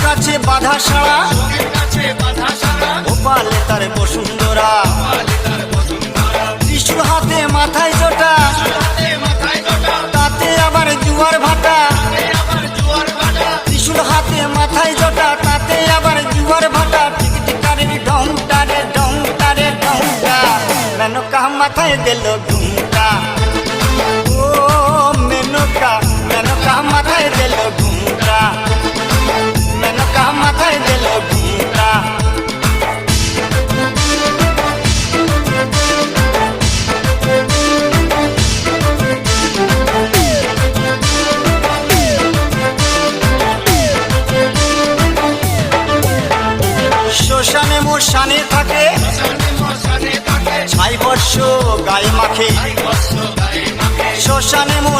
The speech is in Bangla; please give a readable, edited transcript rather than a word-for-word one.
কাছে বাধা সারা গোপালে তার বসুন্ধরা ত্রিশূল হাতে মাথায় জোটা তাতে আবার জুয়ার ভাটা ত্রিশূল হাতে মাথায় জোটা তাতে আবার জুয়ার ভাটা টিকটিকারের ঢংটা রে ঢংটা রে ঢংটা মেনকা মাথায় দিল ঘুমটা ও মেনকা মেনকা মাথায় দিল ঘুমটা মেনকা মাথায় দিল ঘুমটা শ্মশানে মশানে থাকে ছাই বর্ষ গায়ে মাখে শ্মশানে